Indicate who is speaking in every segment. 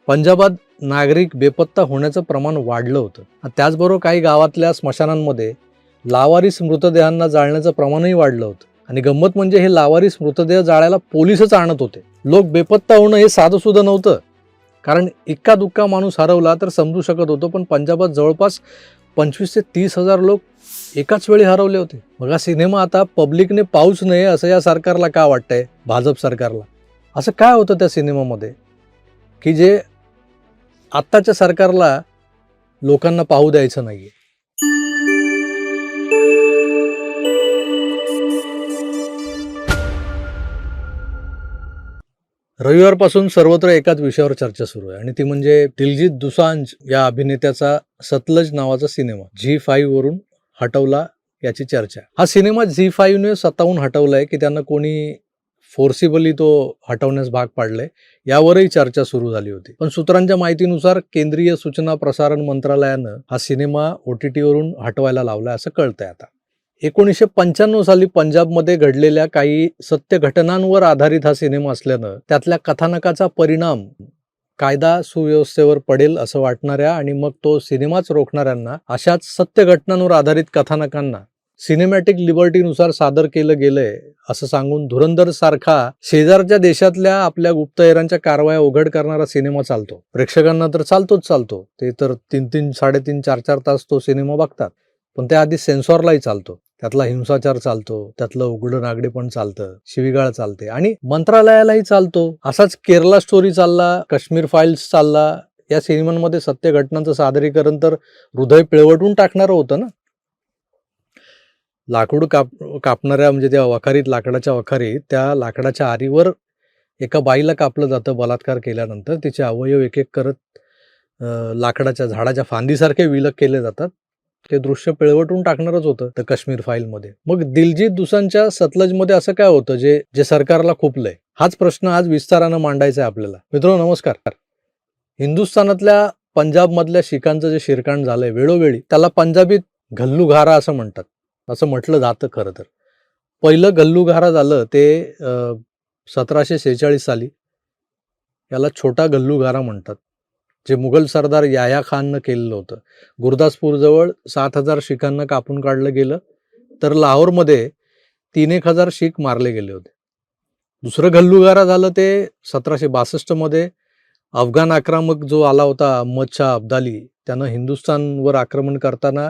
Speaker 1: पंजाबात नागरिक बेपत्ता होण्याचं प्रमाण वाढलं होतं. त्याचबरोबर काही गावातल्या स्मशानांमध्ये लावारिस मृतदेहांना जाळण्याचं प्रमाणही वाढलं होतं. आणि गंमत म्हणजे हे लावारिस मृतदेह जाळायला पोलीसच आणत होते. लोक बेपत्ता होणं हे साधं सुद्धा नव्हतं, कारण इक्का दुक्का माणूस हरवला तर समजू शकत होतो, पण पंजाबात जवळपास 25 ते 30,000 लोक एकाच वेळी हरवले होते. मग हा सिनेमा आता पब्लिकने पाहूच नये असं या सरकारला का वाटतंय, भाजप सरकारला? असं काय होतं त्या सिनेमामध्ये की जे आत्ताच्या सरकारला लोकांना पाहू द्यायचं नाहीये? रविवारपासून सर्वत्र एकाच विषयावर चर्चा सुरू आहे, आणि ती म्हणजे दिलजीत दोसांझ या अभिनेत्याचा सतलज नावाचा सिनेमा झी5 वरून हटवला याची चर्चा. हा सिनेमा झी5ने स्वतःहून हटवलाय की त्यांना कोणी फोर्सिबली तो हटवण्यास भाग पाडले, यावरही चर्चा सुरू झाली होती. पण सूत्रांच्या माहितीनुसार केंद्रीय सूचना प्रसारण मंत्रालयानं हा सिनेमा OTT वरून हटवायला लावला असं कळतंय. आता 1995 साली पंजाबमध्ये घडलेल्या काही सत्य घटनांवर आधारित हा सिनेमा असल्यानं त्यातल्या कथानकाचा परिणाम कायदा सुव्यवस्थेवर पडेल असं वाटणाऱ्या आणि मग तो सिनेमाच रोखणाऱ्यांना अशाच सत्य घटनांवर आधारित कथानकांना सिनेमॅटिक लिबर्टीनुसार सादर केलं गेलंय असं सांगून धुरंधर सारखा शेजारच्या देशातल्या आपल्या गुप्तहेरांच्या कारवाया उघड करणारा सिनेमा चालतो. प्रेक्षकांना तर चालतो, ते तर 3-3, 3.5, 4-4 तास तो सिनेमा बघतात. पण त्याआधी सेन्सॉरलाही चालतो, त्यातला हिंसाचार चालतो, त्यातलं उघडं नागडेपण चालतं, शिवीगाळ चालते आणि मंत्रालयालाही चालतो. असाच केरला स्टोरी चालला, काश्मीर फाईल्स चालला. या सिनेमांमध्ये सत्य घटनांचं सादरीकरण तर हृदय पिळवटून टाकणारं होतं ना. लाकूड कापणाऱ्या म्हणजे त्या वखारीत, लाकडाच्या वखारीत, त्या लाकडाच्या आरीवर एका बाईला कापलं जातं बलात्कार केल्यानंतर. तिचे अवयव एक एक करत लाकडाच्या झाडाच्या फांदीसारखे विलग केले जातात. ते दृश्य पिळवटून टाकणारच होतं तर काश्मीर फाईल-मध्ये. मग दिलजीत दोसांझच्या सतलजमध्ये असं काय होतं जे सरकारला खुपलंय? हाच प्रश्न आज विस्तारानं मांडायचा आहे आपल्याला. मित्रांनो नमस्कार. हिंदुस्थानातल्या पंजाबमधल्या शीखांचं जे शिरकाण झालंय वेळोवेळी, त्याला पंजाबीत घल्लूघारा असं म्हणतात, असं म्हटलं जातं. खरं तर पहिलं घल्लूघारा झालं ते 1746 साली. याला छोटा घल्लूघारा म्हणतात, जे मुघल सरदार याह्या खाननं केलेलं होतं. गुरदासपूरजवळ 7,000 शीखांना कापून काढलं गेलं, तर लाहोरमध्ये 3,000 शीख मारले गेले होते. दुसरं घल्लूघारा झालं ते 1762 अफगाण आक्रमक जो आला होता अहमद शाह अब्दाली, त्यानं हिंदुस्थानवर आक्रमण करताना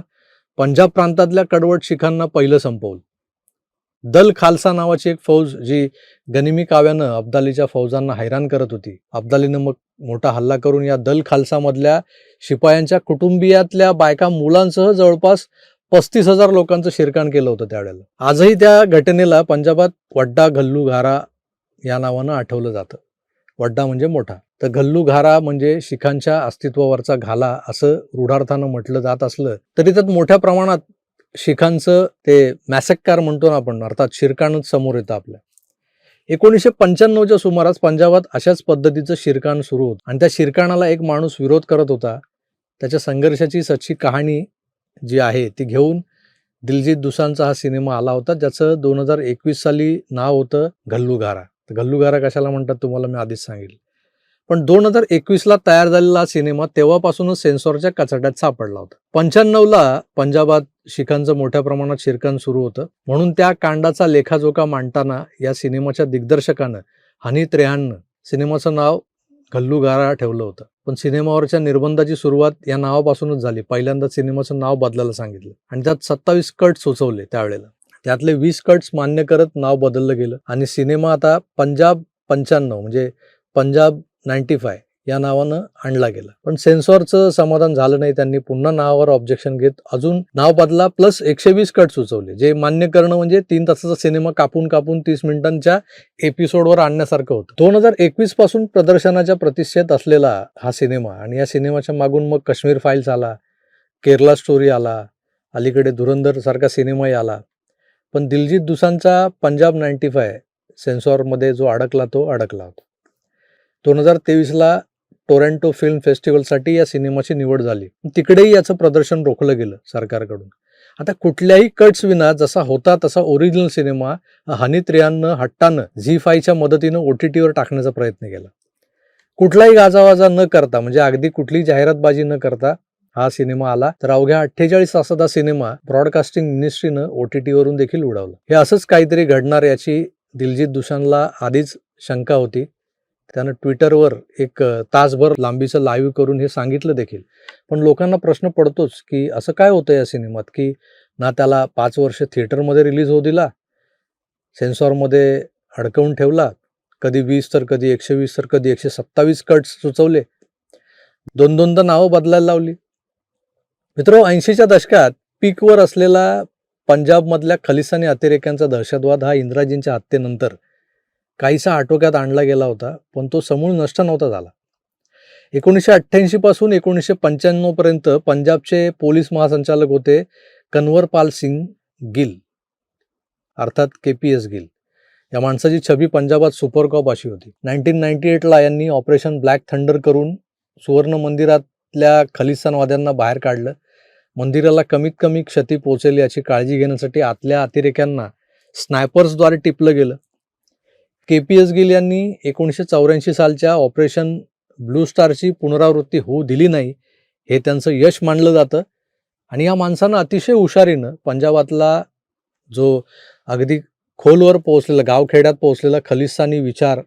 Speaker 1: पंजाब प्रांतातल्या कडवट शीखांना पहिलं संपवलं. दल खालसा नावाची एक फौज जी गनिमी काव्यानं अब्दालीच्या फौजांना हैराण करत होती. अब्दालीनं मग मोठा हल्ला करून या दल खालसामधल्या शिपायांच्या कुटुंबियातल्या बायका मुलांसह जवळपास 35,000 लोकांचं शिरकाण केलं होतं त्यावेळेला. आजही त्या घटनेला पंजाबात वड्डा घल्लूघारा या नावानं आठवलं जातं. वड्डा म्हणजे मोठा, तर घल्लूघारा म्हणजे शिखांच्या अस्तित्वावरचा घाला असं रूढार्थानं म्हटलं जात असलं तरी त्यात मोठ्या प्रमाणात शिखांचं ते मॅसेक्कार म्हणतो ना आपण, अर्थात शिरकाणच समोर येतं आपल्या. 1995च्या सुमारास पंजाबात अशाच पद्धतीचं शिरकाण सुरू होतं, आणि त्या शिरकाणाला एक माणूस विरोध करत होता. त्याच्या संघर्षाची सच्ची कहाणी जी आहे ती घेऊन दिलजीत दोसांझचा हा सिनेमा आला होता, ज्याचं 2021 साली नाव होतं घल्लूघारा. तर घल्लूघारा कशाला म्हणतात तुम्हाला मी आधीच सांगितलं. पण 2021ला तयार झालेला सिनेमा तेव्हापासूनच सेन्सॉरच्या कचाट्यात सापडला होता. 95ला पंजाबात शीखांचं मोठ्या प्रमाणात शिरकाण सुरू होतं, म्हणून त्या कांडाचा लेखाजोखा मांडताना या सिनेमाच्या दिग्दर्शकानं हनीत रेहाननं सिनेमाचं नाव घल्लूघारा ठेवलं होतं. पण सिनेमावरच्या निर्बंधाची सुरुवात या नावापासूनच झाली. पहिल्यांदा सिनेमाचं नाव बदलायला सांगितलं आणि त्यात 27 कट सुचवले त्यावेळेला. त्यातले 20 कट्स मान्य करत नाव बदललं गेलं आणि सिनेमा आता पंजाब 95 म्हणजे पंजाब 95 या नावानं आणला गेला. पण सेन्सॉरचं समाधान झालं नाही. त्यांनी पुन्हा नावावर ऑब्जेक्शन घेत अजून नाव बदला प्लस 120 कट सुचवले, जे मान्य करणं म्हणजे 3 तासाचा सिनेमा कापून 30 मिनिटांच्या एपिसोडवर आणण्यासारखं होतं. 2021 पासून प्रदर्शनाच्या प्रतीक्षेत असलेला हा सिनेमा, आणि या सिनेमाच्या मागून मग काश्मीर फाईल्स आला, केरला स्टोरी आला, अलीकडे धुरंधर सारखा सिनेमाही आला. पण दिलजीत दोसांझचा पंजाब 95 सेन्सॉरमध्ये जो अडकला तो अडकला होता. 2023ला टोरंटो फिल्म फेस्टिवलसाठी या सिनेमाची निवड झाली. तिकडेही याचं प्रदर्शन रोखलं गेलं सरकारकडून. आता कुठल्याही कट्स विना जसा होता तसा ओरिजिनल सिनेमा हनीत रेहाननं हट्टानं झी5च्या मदतीनं OTTवर टाकण्याचा प्रयत्न केला. कुठलाही गाजावाजा न करता, म्हणजे अगदी कुठलीही जाहिरातबाजी न करता हा सिनेमा आला. तर अवघ्या 48 तासात हा सिनेमा ब्रॉडकास्टिंग मिनिस्ट्रीनं OTT वरून देखील उडवलं. हे असंच काहीतरी घडणार याची दिलजीत दोसांझला आधीच शंका होती. त्यानं ट्विटरवर एक तासभर लांबीचं लाईव्ह करून हे सांगितलं देखील. पण लोकांना प्रश्न पडतोच की असं काय होतं या सिनेमात, की ना त्याला 5 वर्ष थिएटरमध्ये रिलीज होऊ दिला, सेन्सॉरमध्ये अडकवून ठेवला, कधी 20 तर कधी 120 तर कधी 127 कट्स सुचवले, दोन-दोनदा नावं बदलायला लावली. मित्र, 80च्या दशकात पीकवर असलेला पंजाबमधल्या खलिस्तानी अतिरेक्यांचा दहशतवाद हा इंदिराजींच्या हत्येनंतर काहीसा आटोक्यात आणला गेला होता, पण तो समूळ नष्ट नव्हता झाला. 1988 पासून 1995 पर्यंत पंजाबचे पोलीस महासंचालक होते कन्वरपाल सिंग गिल, अर्थात KPS गिल. या माणसाची छबी पंजाबात सुपर कॉप अशी होती. 1998ला यांनी ऑपरेशन ब्लॅक थंडर करून सुवर्ण मंदिरातल्या खलिस्तानवाद्यांना बाहेर काढलं. मंदिराला कमीत कमी क्षती पोहोचेल याची काळजी घेण्यासाठी आतल्या अतिरेक्यांना स्नायपर्सद्वारे टिपलं गेलं. KPS गिल यांनी 1984 सालच्या ऑपरेशन ब्लू स्टारची पुनरावृत्ती होऊ दिली नाही, हे त्यांचं यश मानलं जातं. आणि या माणसानं अतिशय हुशारीनं पंजाबातला जो अगदी खोलवर पोहोचलेला, गावखेड्यात पोहोचलेला खलिस्तानी विचार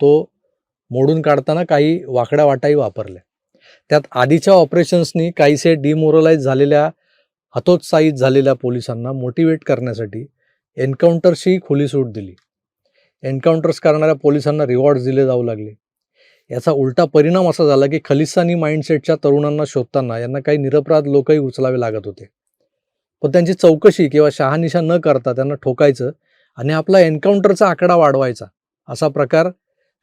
Speaker 1: तो मोडून काढताना काही वाकड्या वाटाही वापरल्या. त्यात आधीच्या ऑपरेशन्सनी काहीसे डिमोरलाइज झालेल्या, हतोत्साहित झालेल्या पोलिसांना मोटिवेट करण्यासाठी एन्काउंटर्सची खुली सूट दिली. एन्काउंटर्स करणाऱ्या पोलिसांना रिवॉर्ड्स दिले जाऊ लागले. याचा उलटा परिणाम असा झाला की खलिस्तानी माइंडसेटच्या तरुणांना शोधताना यांना काही निरपराध लोकही उचलावे लागत होते. पण त्यांची चौकशी किंवा शहानिशा न करता त्यांना ठोकायचं आणि आपला एन्काउंटरचा आकडा वाढवायचा, असा प्रकार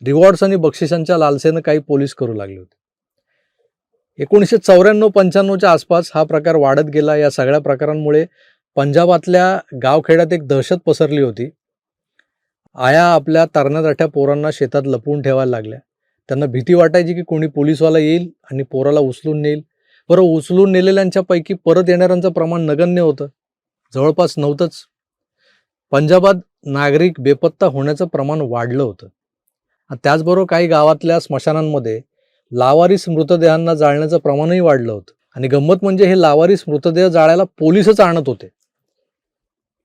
Speaker 1: रिवॉर्ड्स आणि बक्षिसांच्या लालसेनं काही पोलीस करू लागले होते. 1994-95च्या आसपास हा प्रकार वाढत गेला. या सगळ्या प्रकारांमुळे पंजाबातल्या गावखेड्यात एक दहशत पसरली होती. आया आपल्या तरण्याताठ्या पोरांना शेतात लपवून ठेवायला लागल्या. त्यांना भीती वाटायची की कोणी पोलीसवाला येईल आणि पोराला उचलून नेईल. बरं, उचलून नेलेल्यांच्या पैकी परत येणाऱ्यांचं प्रमाण नगण्य होतं, जवळपास नव्हतंच. पंजाबात नागरिक बेपत्ता होण्याचं प्रमाण वाढलं होतं. त्याचबरोबर काही गावातल्या स्मशानांमध्ये लावारिस मृतदेहांना जाळण्याचं प्रमाणही वाढलं होतं. आणि गंमत म्हणजे हे लावारिस मृतदेह जाळायला पोलीसच आणत होते.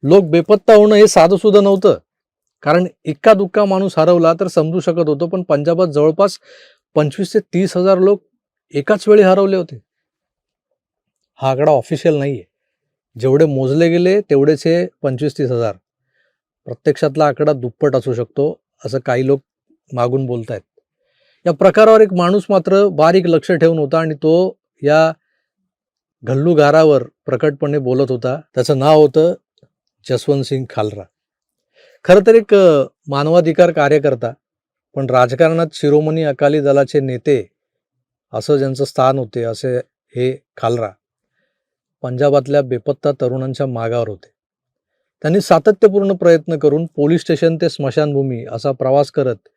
Speaker 1: लोक बेपत्ता होणं हे साधंसुद्धा नव्हतं, कारण इक्का दुक्का माणूस हरवला तर समजू शकत होतो, पण पंजाबात जवळपास 25,000 ते 30,000 लोक एकाच वेळी हरवले होते. हा आकडा ऑफिशियल नाहीये. जेवढे मोजले गेले तेवढेच हे 25,000-30,000. प्रत्यक्षातला आकडा दुप्पट असू शकतो, असं काही लोक मागून बोलतायत. या प्रकारावर एक माणूस मात्र बारीक लक्ष ठेवून होता आणि तो या घल्लूगारावर प्रकटपणे बोलत होता. त्याचं नाव होतं जसवंत सिंग खालरा. खरं तर एक मानवाधिकार कार्यकर्ता, पण राजकारणात शिरोमणी अकाली दलाचे नेते असं ज्यांचं स्थान होते, असे हे खालरा पंजाबातल्या बेपत्ता तरुणांच्या मागावर होते. त्यांनी सातत्यपूर्ण प्रयत्न करून पोलीस स्टेशन ते स्मशानभूमी असा प्रवास करत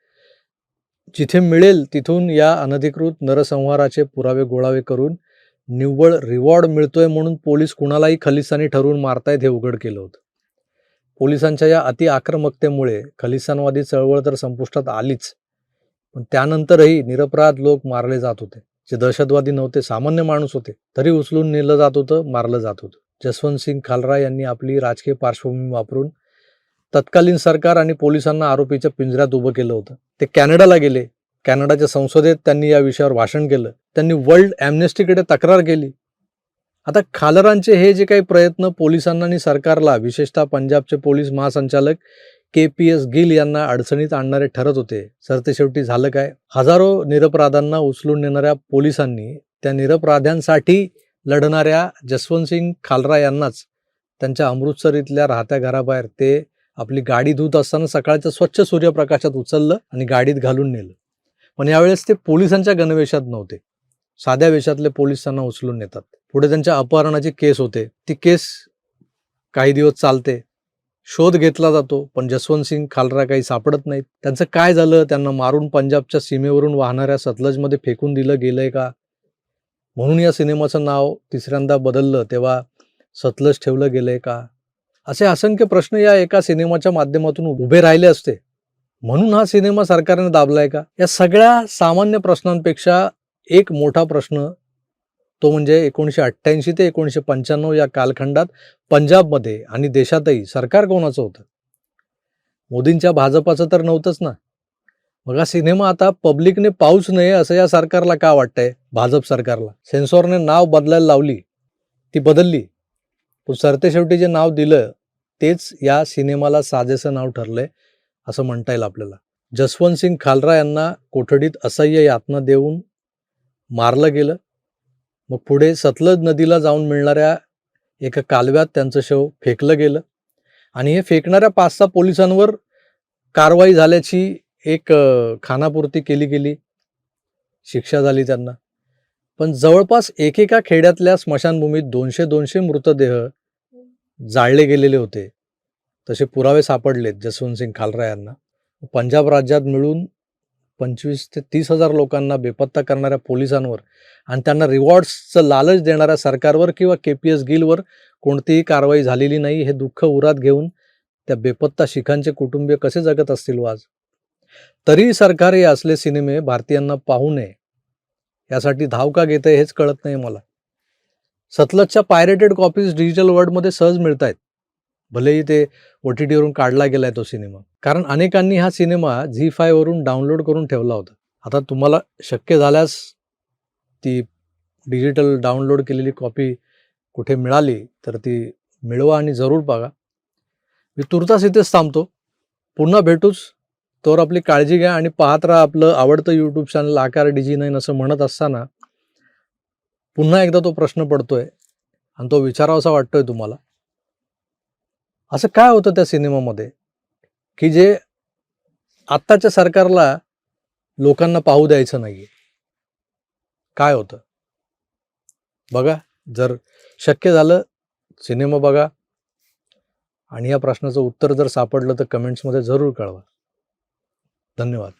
Speaker 1: जिथे मिळेल तिथून या अनधिकृत नरसंहाराचे पुरावे गोळावे करून निव्वळ रिवॉर्ड मिळतोय म्हणून पोलीस कुणालाही खलिस्तानी ठरवून मारतायत हे उघड केलं होतं. पोलिसांच्या या अति आक्रमकतेमुळे खलिस्तानवादी चळवळ तर संपुष्टात आलीच, पण त्यानंतरही निरपराध लोक मारले जात होते. जे दहशतवादी नव्हते, सामान्य माणूस होते, तरी उचलून नेलं जात होतं, मारलं जात होतं. जसवंत सिंग खालरा यांनी आपली राजकीय पार्श्वभूमी वापरून तत्कालीन सरकार आणि पोलिसांना आरोपीच्या पिंजऱ्यात उभं केलं होतं. ते कॅनडाला गेले. कॅनडाच्या संसदेत त्यांनी या विषयावर भाषण केलं. त्यांनी वर्ल्ड ॲम्नेस्टीकडे तक्रार केली. आता खालरांचे हे जे काही प्रयत्न पोलिसांना आणि सरकारला, विशेषतः पंजाबचे पोलीस महासंचालक KPS गिल यांना अडचणीत आणणारे ठरत होते. सरते शेवटी झालं काय? हजारो निरपराधांना उचलून नेणाऱ्या पोलिसांनी त्या निरपराध्यांसाठी लढणाऱ्या जसवंत सिंग खालरा यांनाच त्यांच्या अमृतसर इथल्या राहत्या घराबाहेर ते आपली गाडी धुत असताना सकाळच्या स्वच्छ सूर्यप्रकाशात उचललं आणि गाडीत घालून नेलं. पण यावेळेस ते पोलिसांच्या गणवेशात नव्हते, साध्या वेशातले पोलीस त्यांना उचलून नेतात. पुढे त्यांच्या अपहरणाची केस होते. ती केस काही दिवस चालते, शोध घेतला जातो, पण जसवंत सिंग खालरा काही सापडत नाहीत. त्यांचं काय झालं? त्यांना मारून पंजाबच्या सीमेवरून वाहणाऱ्या सतलजमध्ये फेकून दिलं गेलंय का? म्हणून या सिनेमाचं नाव तिसऱ्यांदा बदललं तेव्हा सतलज ठेवलं गेलंय का? असे असंख्य प्रश्न या एका सिनेमाच्या माध्यमातून उभे राहिले असते. म्हणून हा सिनेमा सरकारने दाबलाय का? या सगळ्या सामान्य प्रश्नांपेक्षा एक मोठा प्रश्न तो म्हणजे 1988 ते 1995 या कालखंडात पंजाबमध्ये आणि देशातही सरकार कोणाचं होतं? मोदींच्या भाजपाचं तर नव्हतंच ना. मग हा सिनेमा आता पब्लिकने पाहूच नये असं या सरकारला का वाटतंय? भाजप सरकारला. सेन्सॉरने नाव बदलायला लावली, ती बदलली. पण सरतेशेवटी जे नाव दिलं तेच या सिनेमाला साजेसं नाव ठरलंय असं म्हणता येईल आपल्याला. जसवंत सिंग खालरा यांना कोठडीत असह्य यातना देऊन मारलं गेलं. मग पुढे सतलज नदीला जाऊन मिळणाऱ्या एका कालव्यात त्यांचं शव फेकलं गेलं आणि हे फेकणाऱ्या 5-6 पोलिसांवर कारवाई झाल्याची एक खानापूर्ती केली गेली, शिक्षा झाली त्यांना. पण जवळपास एकेका खेड्यातल्या स्मशानभूमीत 200-200 मृतदेह जाळले गेलेले होते. तसे पुरावे सापडलेत जसवंत सिंग खालरा यांना. पंजाब राज्यात मिळून 25 ते 30 हजार लोकांना बेपत्ता करणाऱ्या पोलिसांवर आणि त्यांना रिवॉर्ड्सचं लालच देणाऱ्या सरकारवर किंवा KPS गिलवर कोणतीही कारवाई झालेली नाही. हे दुःख उरात घेऊन त्या बेपत्ता शिखांचे कुटुंबीय कसे जगत असतील आज? तरी सरकार हे असले सिनेमे भारतीयांना पाहू नये यासाठी धाव का घेतंय हेच कळत नाही मला. सतलजच्या पायरेटेड कॉपीज डिजिटल वर्ल्डमध्ये सहज मिळत आहेत. भलेही ते OTT वरून काढला गेलाय तो सिनेमा. कारण अनेकांनी हा सिनेमा ZEE5 वरून डाउनलोड करून ठेवला होता. आता तुम्हाला शक्य झाल्यास ती डिजिटल डाउनलोड केलेली कॉपी कुठे मिळाली तर ती मिळवा आणि जरूर बघा. मी तुर्तास इथेच थांबतो. पुन्हा भेटूच. तोवर आपली काळजी घ्या आणि पाहत राहा आपलं आवडतं YouTube चॅनल आकार DG9 असं म्हणत असताना पुन्हा एकदा तो प्रश्न पडतोय आणि तो विचारावासा वाटतोय तुम्हाला. असं काय होतं त्या सिनेमामध्ये की जे आत्ताच्या सरकारला लोकांना पाहू द्यायचं नाहीये? काय होतं? बघा, जर शक्य झालं सिनेमा बघा आणि या प्रश्नाचं उत्तर जर सापडलं तर कमेंट्समध्ये जरूर कळवा. धन्यवाद.